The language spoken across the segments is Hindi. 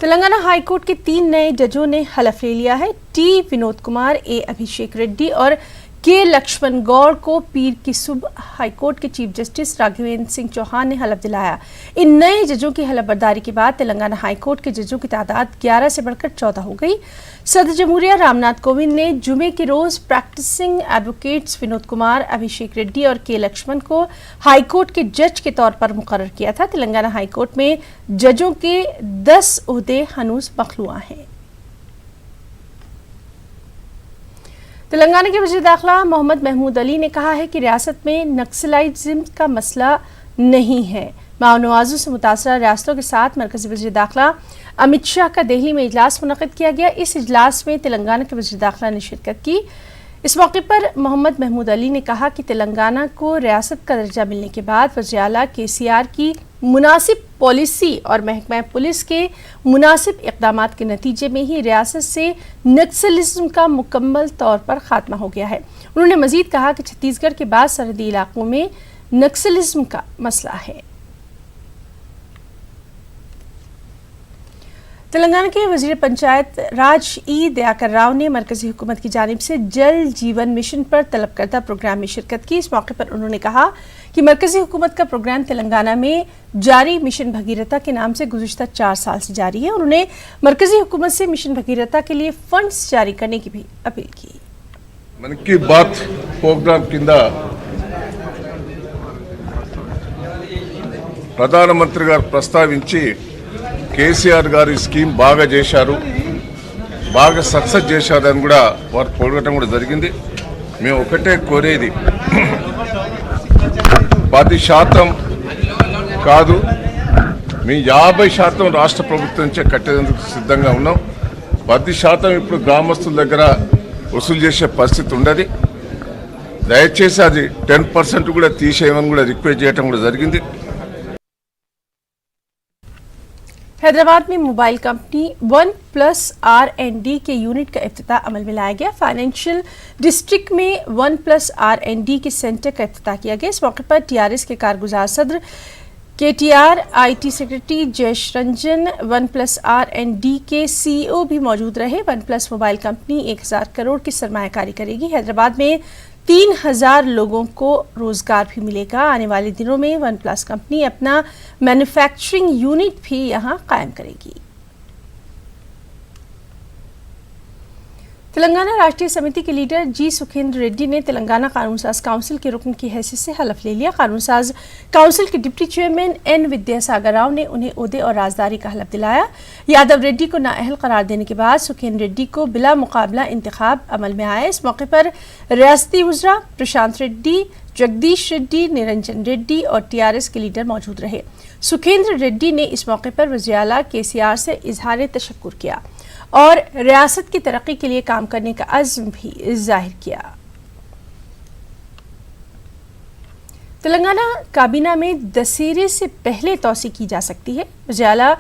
तेलंगाना हाईकोर्ट के 3 नए जजों ने हलफ ले लिया है। टी विनोद कुमार, ए अभिषेक रेड्डी और के लक्ष्मण गौड़ को पीर की सुबह हाईकोर्ट के चीफ जस्टिस राघवेंद्र सिंह चौहान ने हलफ दिलाया। इन नए जजों की हलफबर्दारी के बाद तेलंगाना हाईकोर्ट के जजों की तादाद 11 से बढ़कर 14 हो गई। सदर जमहूरिया रामनाथ कोविंद ने जुमे के रोज प्रैक्टिसिंग एडवोकेट्स विनोद कुमार, अभिषेक रेड्डी और के लक्ष्मण को हाईकोर्ट के जज के तौर पर मुकर्रर किया था। तेलंगाना हाईकोर्ट में जजों के 10 ओहदे हनूज मखलूआ हैं। तेलंगाना के वज़ीर दाखिला मोहम्मद महमूद अली ने कहा है कि रियासत में नक्सलाइज्म का मसला नहीं है। माओनवाजों से मुतासरा रियासतों के साथ मरकजी वज़ीर दाखिला अमित शाह का दिल्ली में इजलास मुनक़िद किया गया। इस इजलास में तेलंगाना के वज़ीर दाखिला ने शिरकत की। इस मौके पर मोहम्मद महमूद अली ने कहा कि तेलंगाना को रियासत का दर्जा मिलने के बाद वज़ीर आला KCR की मुनासिब पॉलिसी और महकमा पुलिस के मुनासिब इक़दामात के नतीजे में ही रियासत से नक्सलिज्म का मुकम्मल तौर पर खात्मा हो गया है। उन्होंने मजीद कहा कि छत्तीसगढ़ के बाद सरहदी इलाकों में नक्सलिज्म का मसला है। तेलंगाना के वज़ीर पंचायत राज ई दयाकर राव ने मरकजी हुकूमत की जानिब से जल जीवन मिशन पर तलब करदा प्रोग्राम में शिरकत की। इस मौके पर उन्होंने कहा कि मरकजी हुकूमत का प्रोग्राम तेलंगाना में जारी मिशन भगीरथा के नाम से गुज़िश्ता 4 साल से जारी है। उन्होंने मरकजी हुकूमत से मिशन भगीरथा के लिए फंड्स जारी करने की भी अपील की। मन की बात प्रोग्राम किंद ప్రధానమంత్రి గారు ప్రస్తావించి కేసీఆర్ గారి స్కీమ్ బాగా చేశారు, బాగా సక్సెస్ చేశారని కూడా వారు పొగడటం కూడా జరిగింది. మేము ఒకటే కోరేది 10% కాదు, మీ 50% రాష్ట్ర ప్రభుత్వం నుంచే కట్టేందుకు సిద్ధంగా ఉన్నాం. 10% ఇప్పుడు గ్రామస్తుల దగ్గర వసూలు చేసే పరిస్థితి ఉండదు. దయచేసి అది 10% కూడా తీసేయమని కూడా రిక్వెస్ట్ చేయడం కూడా జరిగింది. हैदराबाद में मोबाइल कंपनी OnePlus R&D के यूनिट का इफ्तिताह अमल में लाया गया। फाइनेंशियल डिस्ट्रिक्ट में OnePlus R&D के सेंटर का इफ्तिताह किया गया। इस मौके पर TRS के कारगुजार सदर KTR, IT secretary Jayesh Ranjan, OnePlus R&D के CEO भी मौजूद रहे। OnePlus मोबाइल कंपनी 1000 करोड़ की सरमायाकारी करेगी। हैदराबाद में 3000 लोगों को रोजगार भी मिलेगा। आने वाले दिनों में OnePlus कंपनी अपना मैन्युफैक्चरिंग यूनिट भी यहां कायम करेगी। तेलंगाना राष्ट्रीय समिति के लीडर जी सुखेंद्र रेड्डी ने तेलंगाना कानून साज काउंसिल के रुकन की हैसियत से हलफ ले लिया। कानून साज काउंसिल के deputy chairman N Vidyasagar Rao ने उन्हें ओहदे और राजदारी का हलफ दिलाया। यादव रेड्डी को नाअहल करार देने के बाद सुखेंद्र रेड्डी को बिला मुकाबला इंतखाब अमल में आया। इस मौके पर रियासती वज़रा प्रशांत रेड्डी, जगदीश रेड्डी, निरंजन रेड्डी और TRS के लीडर मौजूद रहे। सुखेंद्र रेड्डी ने इस मौके पर वज़ीर आला KCR से इजहार तशक्कुर किया और रियासत की तरक्की के लिए काम करने का अज़्म भी जाहिर किया। तेलंगाना काबीना में दशहरे से पहले तौसी की जा सकती है। वज़ीर आला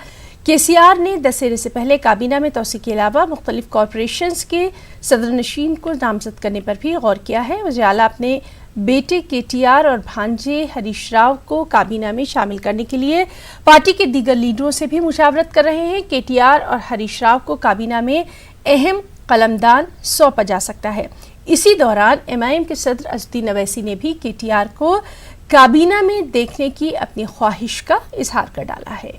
KCR ने दशहरे से पहले काबीना में तौसी के अलावा मुख्तलिफ कॉरपोरेशंस के सदरनशीन को नामजद करने पर भी गौर किया है। वज़ीर आला अपने बेटे KTR और भांजे हरीश राव को काबीना में शामिल करने के लिए पार्टी के दीगर लीडरों से भी मुशावरत कर रहे हैं। KTR और हरीश राव को काबीना में अहम कलमदान सौंपा जा सकता है। इसी दौरान MIM के सदर अज़ुद्दीन अवैसी ने भी KTR को काबीना में देखने की अपनी ख्वाहिश का इजहार कर डाला है।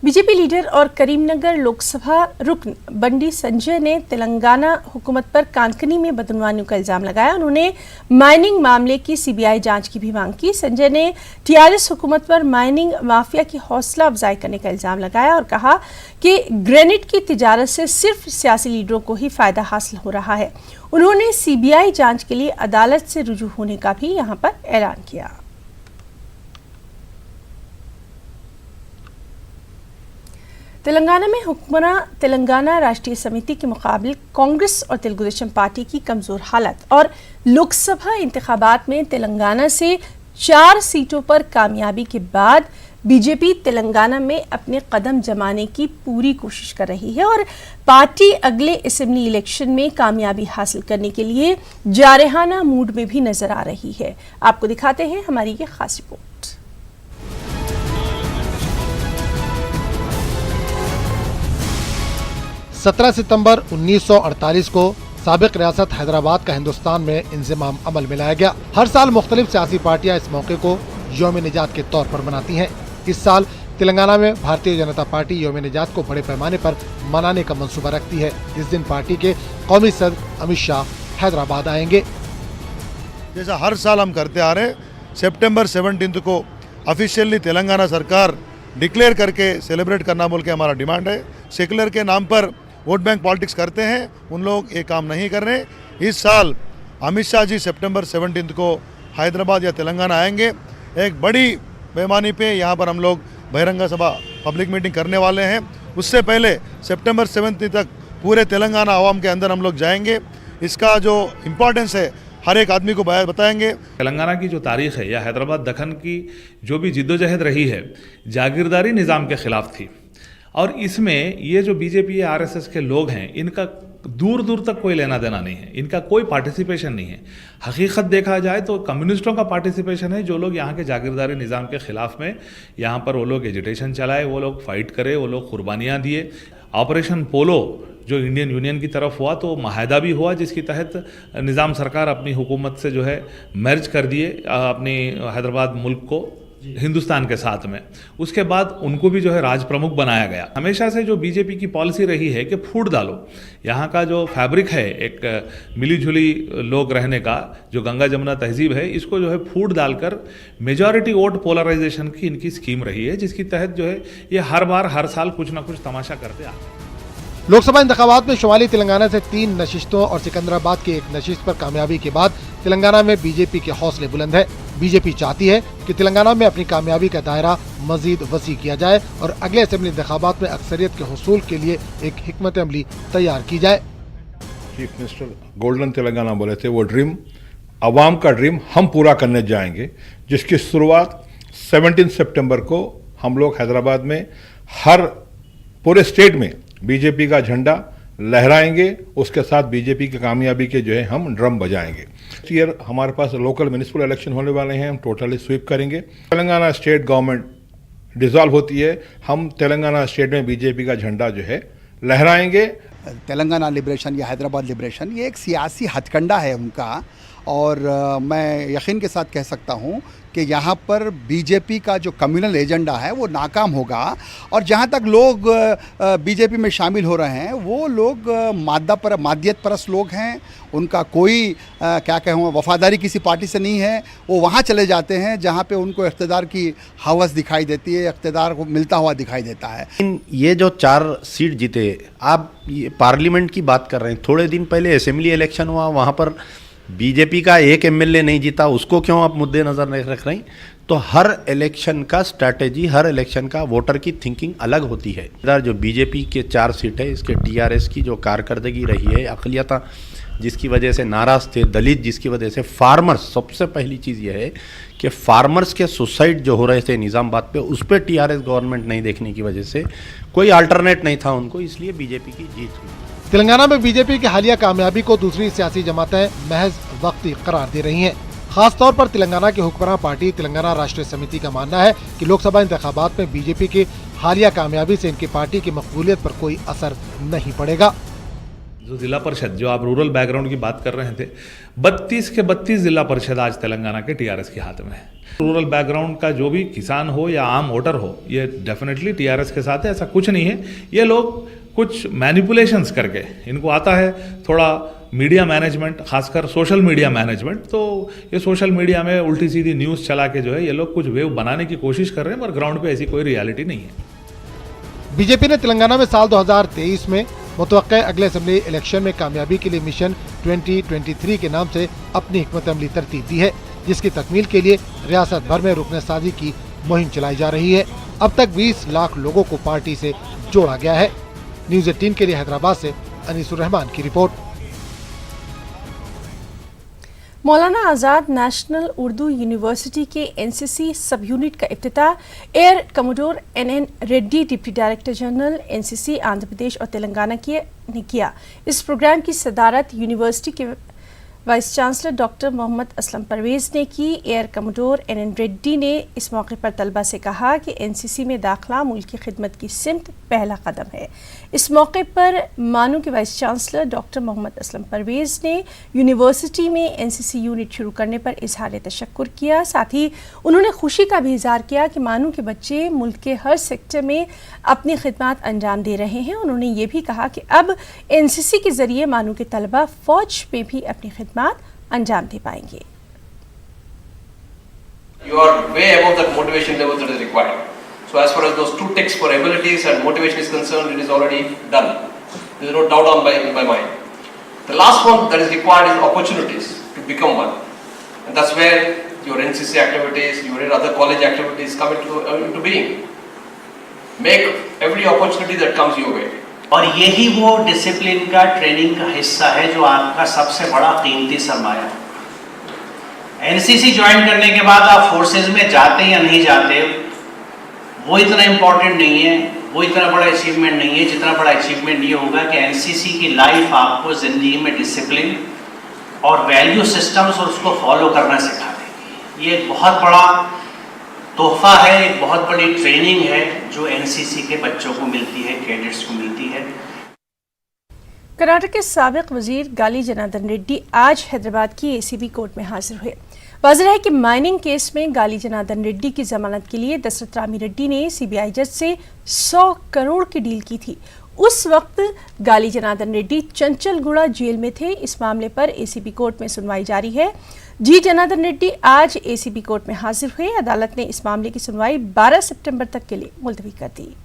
बीजेपी लीडर और करीमनगर लोकसभा रुकन बंडी संजय ने तेलंगाना हुकूमत पर कानकनी में बदनवानियों का इल्जाम लगाया। उन्होंने माइनिंग मामले की CBI जांच की भी मांग की। संजय ने TRS हुकूमत पर माइनिंग माफिया की हौसला अफजाई करने का इल्जाम लगाया और कहा कि ग्रेनेड की तिजारत से सिर्फ सियासी लीडरों को ही फायदा हासिल हो रहा है। उन्होंने CBI जांच के लिए अदालत से रुजू होने का भी यहाँ पर ऐलान किया। तेलंगाना में हुक्मरां तेलंगाना राष्ट्रीय समिति के मुकाबले कांग्रेस और तेलुगु देशम पार्टी की कमजोर हालत और लोकसभा इंतखाबात में तेलंगाना से 4 सीटों पर कामयाबी के बाद बीजेपी तेलंगाना में अपने कदम जमाने की पूरी कोशिश कर रही है और पार्टी अगले असेंबली इलेक्शन में कामयाबी हासिल करने के लिए जारहाना मूड में भी नजर आ रही है। आपको दिखाते हैं हमारी ये खास रिपोर्ट। 17 सितंबर 1948 को साबिक रियासत हैदराबाद का हिंदुस्तान में इंज़िमाम अमल में लाया गया। हर साल मुख्तलिफ सियासी पार्टियां इस मौके को यौम निजात के तौर पर मनाती हैं। इस साल तेलंगाना में भारतीय जनता पार्टी यौम निजात को बड़े पैमाने पर मनाने का मंसूबा रखती है। इस दिन पार्टी के कौमी सदर अमित शाह हैदराबाद आएंगे। जैसा हर साल हम करते आ रहे, सितंबर 17 को ऑफिशियली तेलंगाना सरकार डिक्लेयर करके सेलिब्रेट करना बोल के हमारा डिमांड है। सेकुलर के नाम पर वोट बैंक पॉलिटिक्स करते हैं, उन लोग ये काम नहीं कर रहे। इस साल अमित शाह जी सितंबर 17 को हैदराबाद या तेलंगाना आएंगे। एक बड़ी पैमाने पे यहाँ पर हम लोग बहिरंग सभा पब्लिक मीटिंग करने वाले हैं। उससे पहले सितंबर 17 तक पूरे तेलंगाना आवाम के अंदर हम लोग जाएंगे। इसका जो इम्पोर्टेंस है हर एक आदमी को बताएंगे। तेलंगाना की जो तारीख़ है या हैदराबाद दखन की जो भी जिद्दोजहद रही है, जागीरदारी निज़ाम के ख़िलाफ़ थी। और इसमें ये जो बीजेपी आरएसएस के लोग हैं, इनका दूर दूर तक कोई लेना देना नहीं है, इनका कोई पार्टिसिपेशन नहीं है। हकीकत देखा जाए तो कम्युनिस्टों का पार्टिसिपेशन है, जो लोग यहाँ के जागीरदारी निज़ाम के ख़िलाफ़ में यहाँ पर वो लोग एजिटेशन चलाए, वो लोग फाइट करे, वो लोग कुर्बानियाँ दिए। ऑपरेशन पोलो जो इंडियन यूनियन की तरफ हुआ तो माहिदा भी हुआ, जिसके तहत निज़ाम सरकार अपनी हुकूमत से जो है मर्ज कर दिए अपनी हैदराबाद मुल्क को हिंदुस्तान के साथ में। उसके बाद उनको भी जो है राज प्रमुख बनाया गया। हमेशा से जो बीजेपी की पॉलिसी रही है कि फूट डालो, यहाँ का जो फैब्रिक है एक मिली जुली लोग रहने का, जो गंगा जमुना तहजीब है, इसको जो है फूट डालकर मेजॉरिटी वोट पोलराइजेशन की इनकी स्कीम रही है, जिसकी तहत जो है ये हर बार हर साल कुछ ना कुछ तमाशा करते आते हैं। लोकसभा इंतखाबात में शुमाली तेलंगाना से 3 नशिस्तों और सिकंदराबाद की एक नशिस्त पर कामयाबी के बाद तेलंगाना में बीजेपी के हौसले बुलंद है। बीजेपी चाहती है कि तेलंगाना में अपनी कामयाबी का दायरा मजीद वसी किया जाए और अगले असेंबली इंतखाबात में अक्सरियत के हुसूल के लिए एक हिकमत अमली तैयार की जाए। चीफ मिनिस्टर गोल्डन तेलंगाना बोले थे, वो ड्रीम अवाम का ड्रीम हम पूरा करने जाएंगे, जिसकी शुरुआत 17 सितंबर को हम लोग हैदराबाद में हर पूरे स्टेट में बीजेपी का झंडा लहराएंगे। उसके साथ बीजेपी की कामयाबी के जो है हम ड्रम बजाएंगे। ईयर हमारे पास लोकल म्युनिसिपल इलेक्शन होने वाले हैं, हम टोटली स्वीप करेंगे। तेलंगाना स्टेट गवर्नमेंट डिसॉल्व होती है, हम तेलंगाना स्टेट में बीजेपी का झंडा जो है लहराएंगे। तेलंगाना लिबरेशन या हैदराबाद लिबरेशन ये एक सियासी हथकंडा है उनका, और मैं यकीन के साथ कह सकता हूँ कि यहाँ पर बीजेपी का जो कम्युनल एजेंडा है वो नाकाम होगा। और जहाँ तक लोग बीजेपी में शामिल हो रहे हैं वो लोग मादियत परस्त लोग हैं, उनका कोई क्या कहूँ वफादारी किसी पार्टी से नहीं है। वो वहाँ चले जाते हैं जहाँ पे उनको इख्तिदार की हवस दिखाई देती है, इख्तिदार को मिलता हुआ दिखाई देता है। ये जो 4 सीट जीते, आप ये पार्लियामेंट की बात कर रहे हैं, थोड़े दिन पहले असेंबली इलेक्शन हुआ, वहाँ पर बीजेपी का एक एमएलए नहीं जीता, उसको क्यों आप मुद्दे नज़र नहीं रख रहे हैं? तो हर इलेक्शन का स्ट्रैटेजी, हर इलेक्शन का वोटर की थिंकिंग अलग होती है। इधर जो बीजेपी के 4 सीट है, इसके टीआरएस की जो कारकर्दगी रही है, अक़लियत जिसकी वजह से नाराज़ थे, दलित जिसकी वजह से, फार्मर्स, सबसे पहली चीज़ यह है कि फार्मर्स के सुसाइड जो हो रहे थे निज़ामाबाद पे, उस पर टीआरएस गवर्नमेंट नहीं देखने की वजह से कोई अल्टरनेट नहीं था उनको, इसलिए बीजेपी की जीत हुई। तेलंगाना में बीजेपी की हालिया कामयाबी को दूसरी सियासी जमातें महज वक्ती करार दे रही हैं। खासतौर पर तेलंगाना की हुक्मरान पार्टी तेलंगाना राष्ट्रीय समिति का मानना है कि लोकसभा इंतखाबात में बीजेपी की हालिया कामयाबी से इनकी पार्टी की मकबूलियत पर कोई असर नहीं पड़ेगा। जो जिला परिषद, जो आप रूरल बैकग्राउंड की बात कर रहे थे, 32 के 32 जिला परिषद आज तेलंगाना के टीआरएस के हाथ में है। रूरल बैकग्राउंड का जो भी किसान हो या आम वोटर हो, ये डेफिनेटली टीआरएस के साथ है, ऐसा कुछ नहीं है। ये लोग कुछ मैनिपुलेशंस करके, इनको आता है थोड़ा मीडिया मैनेजमेंट, खासकर सोशल मीडिया मैनेजमेंट, तो ये सोशल मीडिया में उल्टी सीधी न्यूज़ चला के जो है ये लोग कुछ वेव बनाने की कोशिश कर रहे हैं, पर ग्राउंड पे ऐसी कोई रियलिटी नहीं है। बीजेपी ने तेलंगाना में साल 2023 में मुतवक्के अगले असेंबली इलेक्शन में कामयाबी के लिए मिशन 2023 के नाम से अपनी हिकमत अमली तरतीब दी है, जिसकी तकमील के लिए रियासत भर में रुकनसाजी की मुहिम चलाई जा रही है। अब तक 20 लाख लोगों को पार्टी से जोड़ा गया है। न्यूज़ 18 के लिए हैदराबाद से अनीसुर रहमान की report. Maulana Azad National Urdu University के एनसीसी सब यूनिट का इफ्तिताह air commodore NN Reddy, deputy director general NCC Andhra Pradesh और तेलंगाना ने किया। इस प्रोग्राम की सदारत यूनिवर्सिटी के vice chancellor doctor Mohammad Aslam Parvez ने की। एयर कमोडोर एन रेड्डी ने इस मौके पर तलबा से कहा कि एनसीसी में दाखिला मुल्क की खिदमत की सिमत पहला कदम है। इस मौके पर मानू के vice chancellor doctor Mohammad Aslam Parvez ने यूनिवर्सिटी में एनसीसी यूनिट शुरू करने पर इजहार तशक्कुर किया। साथ ही उन्होंने खुशी का भी इजहार किया कि मानू के बच्चे मुल्क के हर सेक्टर में अपनी खिदमत अंजाम दे रहे हैं। उन्होंने ये भी कहा कि अब एनसीसी के जरिए मानू के तलबा फौज में भी अपनी खिदमत अंजाम दे पाएंगे। You are way above that motivation level that is required. So as far as those two texts for abilities and motivation is concerned, it is already done. There is no doubt in my mind. The last one that is required is opportunities to become one, and that's where your NCC activities, your other college activities come into being. Make every opportunity that comes your way. और यही वो डिसिप्लिन का ट्रेनिंग का हिस्सा है जो आपका सबसे बड़ा कीमती सरमाया है। एनसीसी ज्वाइन करने के बाद आप फोर्सेज में जाते या नहीं जाते वो इतना इम्पोर्टेंट नहीं है, वो इतना बड़ा अचीवमेंट नहीं है जितना बड़ा अचीवमेंट ये होगा कि एनसीसी की लाइफ आपको ज़िंदगी में डिसिप्लिन और वैल्यू सिस्टम्स और उसको फॉलो करना सिखा देगी। ये एक बहुत बड़ा तोहफा है, एक बहुत बड़ी ट्रेनिंग है जो एनसीसी के बच्चों को मिलती है, कैडेट्स को मिलती है। कर्नाटक के साबिक वजीर गाली जनार्दन रेड्डी आज हैदराबाद की एसीबी कोर्ट में हाजिर हुए। वाज़ेह है कि माइनिंग केस में गाली जनार्दन रेड्डी की जमानत के लिए दशरथ रामी रेड्डी ने सीबीआई जज से 100 करोड़ की डील की थी। उस वक्त गाली जनार्दन रेड्डी चंचलगुड़ा जेल में थे। इस मामले पर एसीबी कोर्ट में सुनवाई जारी है। जी जनार्दन रेड्डी आज एसीबी कोर्ट में हाजिर हुए। अदालत ने इस मामले की सुनवाई 12 सितंबर तक के लिए मुलतवी कर दी।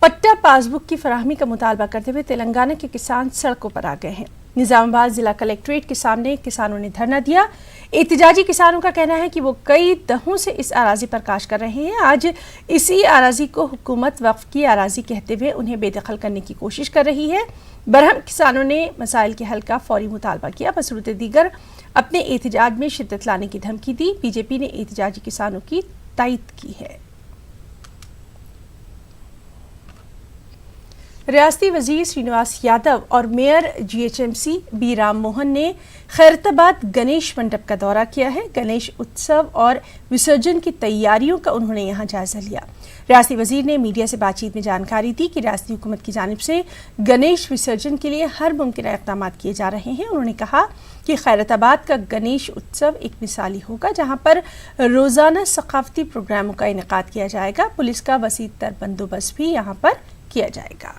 पट्टा पासबुक की फराहमी का मुतालबा करते हुए तेलंगाना के किसान सड़कों पर आ गए हैं। निजामाबाद जिला कलेक्ट्रेट के सामने किसानों ने धरना दिया। एहतिजाजी किसानों का कहना है कि वो कई दहों से इस अराजी पर काश कर रहे हैं। आज इसी अराजी को हुकूमत वक्फ की अराजी कहते हुए उन्हें बेदखल करने की कोशिश कर रही है। बरहम किसानों ने मसाइल के हल का फौरी मुतालबा किया। बसूरत दीगर अपने एहतिजाज में शिद्दत लाने की धमकी दी। बीजेपी ने एहतिजाजी किसानों की तायद की है। रियासती वजीर श्रीनिवास यादव और mayor GHMC B Ram Mohan ने खैरताबाद गणेश मंडप का दौरा किया है। गणेश उत्सव और विसर्जन की तैयारियों का उन्होंने यहां जायजा लिया। रियासती वजीर ने मीडिया से बातचीत में जानकारी दी कि रियासती हुकूमत की जानिब से गणेश विसर्जन के लिए हर मुमकिन इक़दाम किए जा रहे हैं। उन्होंने कहा कि खैरताबाद का गणेश उत्सव एक मिसाली होगा जहां पर रोज़ाना सकाफती प्रोग्रामों का इनेकाद किया जाएगा। पुलिस का वसी तर बंदोबस्त भी यहाँ पर किया जाएगा।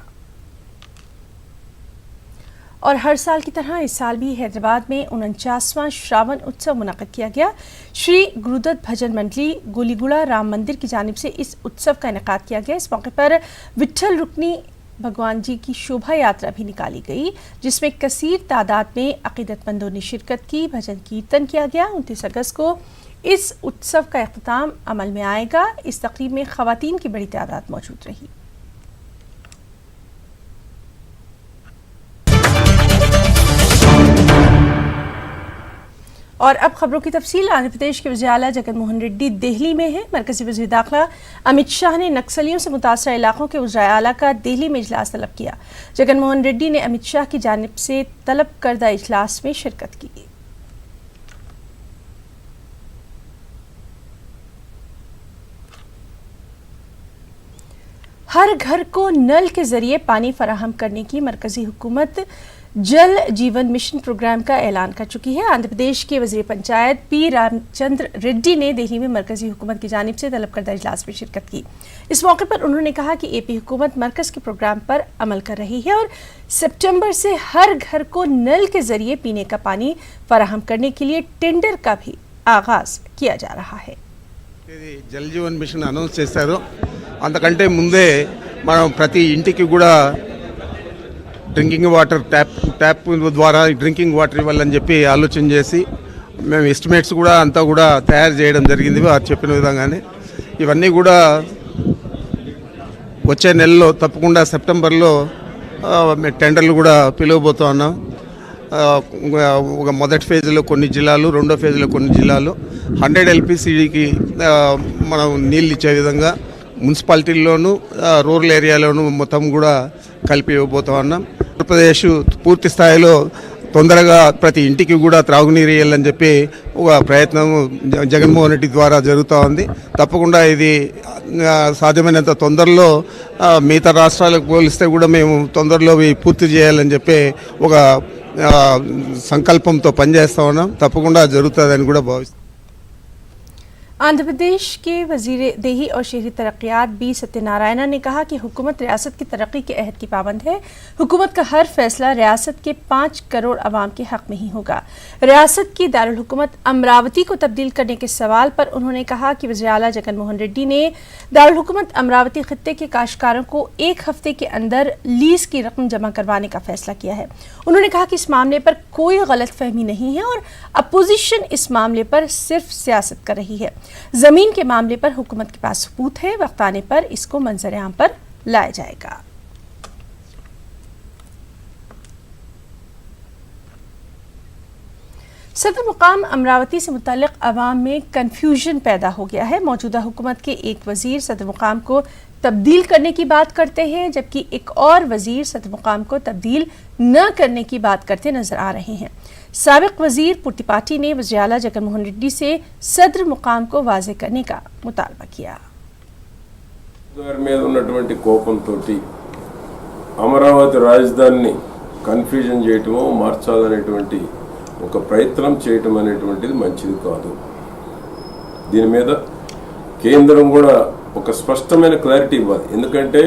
और हर साल की तरह इस साल भी हैदराबाद में 49वां श्रावण उत्सव मुनक़्क़द किया गया। श्री गुरुदत्त भजन मंडली गोलीगुड़ा राम मंदिर की जानिब से इस उत्सव का इनेकाद किया गया। इस मौके पर विट्ठल रुक्नी भगवान जी की शोभा यात्रा भी निकाली गई, जिसमें कसीर तादाद में अक़ीदतमंदों ने शिरकत की। भजन कीर्तन किया गया। 29 अगस्त को इस उत्सव का इख्तिताम अमल में आएगा। इस तक़रीब में ख़वातीन की बड़ी तादाद मौजूद रही। और अब खबरों की तफसील। आंध्र प्रदेश के वज़ीर आला जगन मोहन रेड्डी दिल्ली में है। मरकज़ी वज़ीर दाखिला अमित शाह ने नक्सलियों से मुतासरा इलाकों के वज़ीर आला का दिल्ली में इजलास तलब किया। जगन मोहन रेड्डी ने अमित शाह की जानिब से तलब करदा इजलास में शिरकत की। हर घर को नल के जरिए पानी फराहम करने की मरकज़ी हुकूमत जल जीवन मिशन प्रोग्राम का ऐलान कर चुकी है। आंध्र प्रदेश के वज़ीर पंचायत पी रामचंद्र रेड्डी ने दिल्ली में मरकज़ी हुकूमत की जानिब से तलब करदा इजलास में शिरकत की। इस मौके पर उन्होंने कहा कि एपी हुकूमत मरकज़ के प्रोग्राम पर अमल कर रही है और सितंबर से हर घर को नल के जरिए पीने का पानी फराहम करने के लिए टेंडर का भी आगाज किया जा रहा है। जल जीवन मिशन अनौंस చేశారు। అంతకంటే ముందే మనం ప్రతి ఇంటికి కూడా డ్రింకింగ్ వాటర్ ట్యాప్ ద్వారా డ్రింకింగ్ వాటర్ ఇవ్వాలని చెప్పి ఆలోచన చేసి మేము ఎస్టిమేట్స్ కూడా అంతా కూడా తయారు చేయడం జరిగింది వారు చెప్పిన విధంగానే। ఇవన్నీ కూడా వచ్చే నెలలో తప్పకుండా సెప్టెంబర్లో టెండర్లు కూడా పిలువబోతున్నాం। ఒక మొదటి ఫేజ్లో కొన్ని జిల్లాలు, రెండో ఫేజ్లో కొన్ని జిల్లాలు 100 LPCDకి మనం నీళ్ళు ఇచ్చే విధంగా మున్సిపాలిటీల్లోనూ రూరల్ ఏరియాలోనూ మొత్తం కూడా కలిపి ఇవ్వబోతా ఉన్నాం. ఆంధ్రప్రదేశ్ పూర్తి స్థాయిలో తొందరగా ప్రతి ఇంటికి కూడా త్రాగునీరు ఇవ్వాలని చెప్పి ఒక ప్రయత్నం జగన్మోహన్ రెడ్డి ద్వారా జరుగుతూ ఉంది. తప్పకుండా ఇది సాధ్యమైనంత తొందరలో మిగతా రాష్ట్రాలకు పోలిస్తే కూడా మేము తొందరలో పూర్తి చేయాలని చెప్పి ఒక సంకల్పంతో పనిచేస్తూ ఉన్నాం. తప్పకుండా జరుగుతుందని కూడా భావిస్తాం. आंध्र प्रदेश के वजीर देही और शहरी तरक्यात बी सत्यनारायण ने कहा कि हुकूमत रियासत की तरक्की के अहद की पाबंद है। हुकूमत का हर फैसला रियासत के 5 करोड़ अवाम के हक में ही होगा। रियासत की दारुल हुकूमत अमरावती को तब्दील करने के सवाल पर उन्होंने कहा कि वज़ीर आला जगनमोहन रेड्डी ने दारुल हुकूमत अमरावती खित्ते के काश्तकारों को 1 हफ्ते के अंदर लीज की रकम जमा करवाने का फैसला किया है। उन्होंने कहा कि इस मामले पर कोई गलत फहमी नहीं है और अपोजिशन इस मामले पर सिर्फ सियासत कर रही है। जमीन के मामले पर हुकूमत के पास सबूत है, वक्त आने पर इसको मंजर आम पर लाया जाएगा। सदर मुकाम अमरावती से मुताल्लिक अवाम में कन्फ्यूजन पैदा हो गया है। मौजूदा हुकूमत के एक वजीर सदर मुकाम को तब्दील करने की बात करते हैं, जबकि एक और वजीर सदर मुकाम को तब्दील न करने की बात करते नजर आ रहे हैं। साबिक वजीर पुर्ती पार्टी ने वज़ीर आला जगनमोहन रेड्डी से सदर मुकाम को वाज़े करने का मुतालबा किया। కోపంతోటి అమరావతి రాజధానిని కన్ఫ్యూజన్ చేయటమో మార్చాలనేటువంటి ఒక ప్రయత్నం చేయటం అనేటువంటిది మంచిది కాదు. దీని మీద కేంద్రం కూడా ఒక స్పష్టమైన క్లారిటీ ఇవ్వాలి. ఎందుకంటే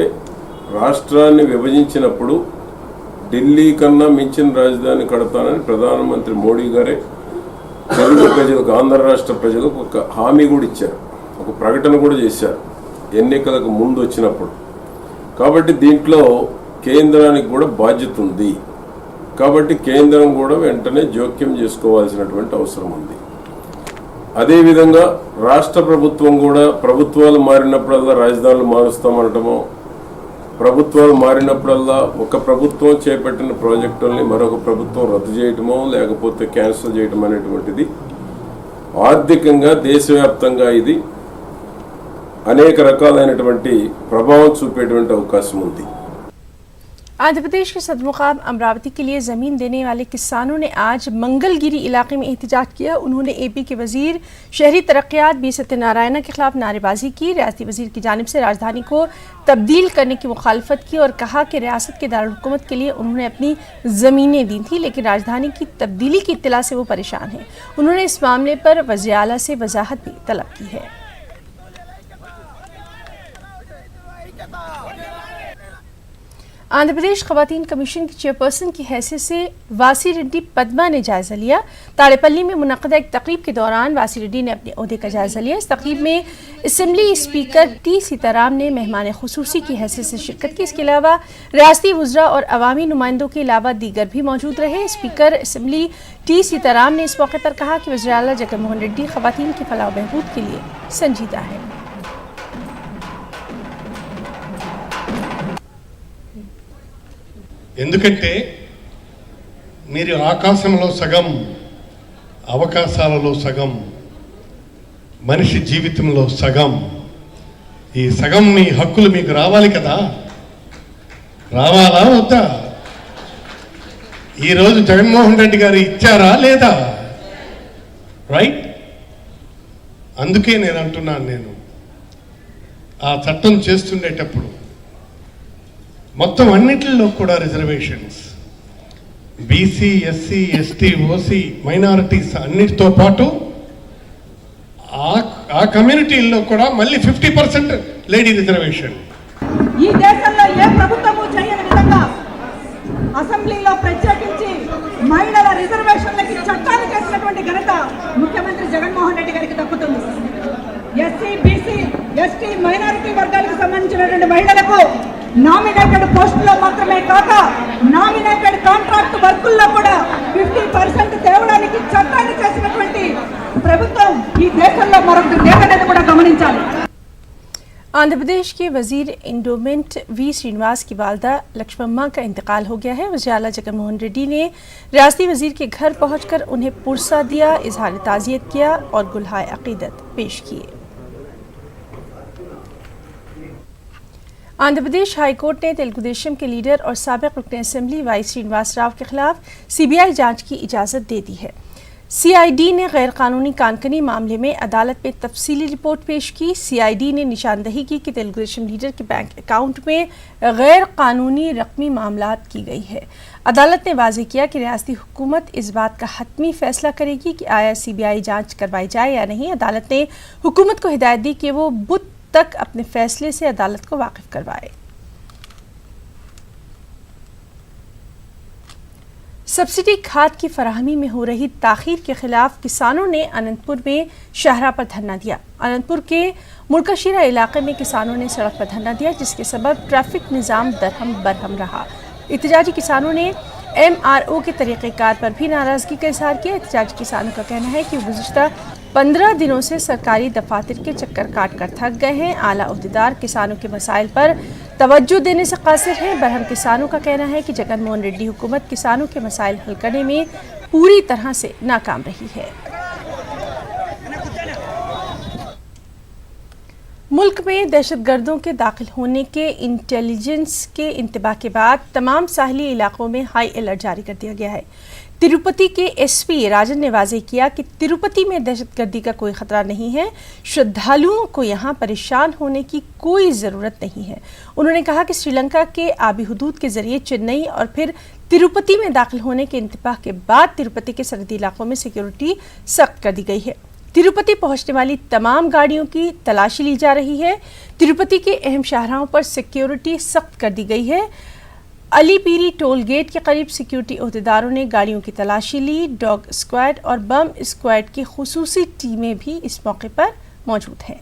రాష్ట్రాన్ని విభజించినప్పుడు ఢిల్లీ కన్నా మించిన రాజధాని కడతానని ప్రధానమంత్రి మోడీ గారే తెలుగు ప్రజలకు, ఆంధ్ర రాష్ట్ర ప్రజలకు ఒక హామీ కూడా ఇచ్చారు, ఒక ప్రకటన కూడా చేశారు ఎన్నికలకు ముందు వచ్చినప్పుడు. కాబట్టి దీంట్లో కేంద్రానికి కూడా బాధ్యత ఉంది. కాబట్టి కేంద్రం కూడా వెంటనే జోక్యం చేసుకోవాల్సినటువంటి అవసరం ఉంది. అదేవిధంగా రాష్ట్ర ప్రభుత్వం కూడా ప్రభుత్వాలు మారినప్పుడల్లా రాజధానులు మారుస్తామనటమో, ప్రభుత్వాలు మారినప్పుడల్లా ఒక ప్రభుత్వం చేపట్టిన ప్రాజెక్టుల్ని మరొక ప్రభుత్వం రద్దు చేయటమో లేకపోతే క్యాన్సిల్ చేయటం అనేటువంటిది ఆర్థికంగా దేశవ్యాప్తంగా ఇది అనేక రకాలైనటువంటి ప్రభావం చూపేటువంటి అవకాశం ఉంది. आंध्र प्रदेश के सदर मुकाम अमरावती के लिए ज़मीन देने वाले किसानों ने आज मंगलगिरी इलाके में एहतजाज किया। उन्होंने एपी के वजीर शहरी तरक्यात बी सत्यनारायण के खिलाफ नारेबाजी की। रियासती वजीर की जानिब से राजधानी को तब्दील करने की मुखालफत की और कहा कि रियासत के दारुल हुकूमत के लिए उन्होंने अपनी ज़मीनें दी थी, लेकिन राजधानी की तब्दीली की इत्तला से वो परेशान हैं। उन्होंने इस मामले पर वज़ीर आला से वजाहत भी तलब की है। आंध्र प्रदेश खवातीन कमीशन की चेयरपर्सन की हैसियत से वासी रेड्डी पद्मा ने जायजा लिया। ताड़ेपल्ली में मुनक़दा एक तकरीब के दौरान वासी रेड्डी ने अपने ओहदे का जायजा लिया। इस तकरीब में असम्बली स्पीकर टी सीताराम ने मेहमान खुसूसी की हैसियत से शिरकत की। इसके अलावा रियासती वज़रा और अवामी नुमाइंदों के अलावा दीगर भी मौजूद रहे। स्पीकर असम्बली टी सीताराम ने इस मौके पर कहा कि वज़ीर आला जगनमोहन रेड्डी खवातीन की फलाह बहबूद के लिए संजीदा है। ఎందుకంటే మీరు ఆకాశంలో సగం, అవకాశాలలో సగం, మనిషి జీవితంలో సగం. ఈ సగం మీ హక్కులు మీకు రావాలి కదా, రావాలా వద్దా? ఈరోజు జగన్మోహన్ రెడ్డి గారు ఇచ్చారా లేదా? రైట్. అందుకే నేను అంటున్నాను, నేను ఆ చట్టం చేస్తుండేటప్పుడు మొత్తం అన్నిటిలో కూడా reservations, BC, SC, ST, OC, minorities అన్నిటితో పాటు ఆ కమ్యూనిటీల్లో కూడా మళ్ళీ 50% లేడీ రిజర్వేషన్. ఈ దేశంలో ఏ ప్రభుత్వము చేయని విధంగా అసెంబ్లీలో ప్రత్యేకించి మహిళల రిజర్వేషన్లకి చట్టాలు చేసినటువంటి ఘనత ముఖ్యమంత్రి జగన్మోహన్ రెడ్డి గారికి దక్కుతుంది. ఎస్సీ, బీసీ, ఎస్టీ, మైనారిటీ వర్గాలకు సంబంధించినటువంటి మహిళలకు నామినేటెడ్ పోస్టుల్లో మాత్రమే కాక నామినేటెడ్ కాంట్రాక్ట్ వర్కుల్లో కూడా 50% తేవడానికి చట్టాన్ని చేసినటువంటి ప్రభుత్వం ఈ దేశంలో మరొకటి లేదనేది కూడా గమనించాలి. आंध्र प्रदेश के वजीर इंडोमेंट वी श्रीनिवास की वालदा लक्ष्मम्मा का इंतकाल हो गया है। वज़ीर आला जगनमोहन रेड्डी ने रियासती वजीर के घर पहुंचकर उन्हें पुरसा दिया, इजहार ताज़ियत किया और गुलहाए अकीदत पेश किए। आंध्र प्रदेश हाईकोर्ट ने तेलुगु देशम के लीडर और साबिक रुकन असेंबली वाई श्रीनिवास राव के खिलाफ सीबीआई जांच की इजाजत दे दी है। सीआईडी ने गैरकानूनी कानकनी मामले में अदालत में तफसीली रिपोर्ट पेश की। सीआईडी ने निशानदही की कि तेलुगु देशम लीडर के बैंक अकाउंट में गैर कानूनी रकमी मामलात की गई है। अदालत ने वाज़ेह किया कि रियासती हुकूमत इस बात का हतमी फैसला करेगी कि आया सीबीआई जांच करवाई जाए या नहीं। अदालत ने हुकूमत को हिदायत दी कि वो बुध तक अपने फैसले से अदालत को वाकिफ करवाए। सब्सिडी खाद की फराहमी में हो रही ताखीर के खिलाफ किसानों ने अनंतपुर में शाहरा पर धरना दिया। अनंतपुर के मुड़काशीरा इलाके में किसानों ने सड़क पर धरना दिया, जिसके सबब ट्रैफिक निज़ाम दरहम बरहम रहा। एहतजाजी किसानों ने MRO के तरीक़ेकार पर भी नाराज़गी का इज़हार किया। एहतजाजी किसानों का कहना है कि गुज़िश्ता 15 दिनों से सरकारी दफातर के चक्कर काट कर थक गए हैं। आला ओहदेदार किसानों के मसाइल पर तवज्जो देने से कासिर हैं। बरहम किसानों का कहना है कि जगन मोहन रेड्डी हुकूमत किसानों के मसाइल हल करने में पूरी तरह से नाकाम रही है। मुल्क में दहशतगर्दों के दाखिल होने के इंटेलिजेंस के इंतबाह के बाद तमाम साहली इलाकों में हाई अलर्ट जारी कर दिया गया है। तिरुपति के SP राजन ने वाज़ेह किया कि तिरुपति में दहशतगर्दी का कोई खतरा नहीं है। श्रद्धालुओं को यहाँ परेशान होने की कोई ज़रूरत नहीं है। उन्होंने कहा कि श्रीलंका के आबी हदूद के ज़रिए चेन्नई और फिर तिरुपति में दाखिल होने के इंतबाह के बाद तिरुपति के सरहदी इलाकों में सिक्योरिटी सख्त कर दी गई है। तिरुपति पहुंचने वाली तमाम गाड़ियों की तलाशी ली जा रही है। तिरुपति के अहम शाहराहों पर सिक्योरिटी सख्त कर दी गई है। अलीपीरी टोल गेट के करीब सिक्योरिटी ओहदेदारों ने गाड़ियों की तलाशी ली। डॉग स्क्वाड और बम स्क्वाड की खुसूसी टीमें भी इस मौके पर मौजूद हैं।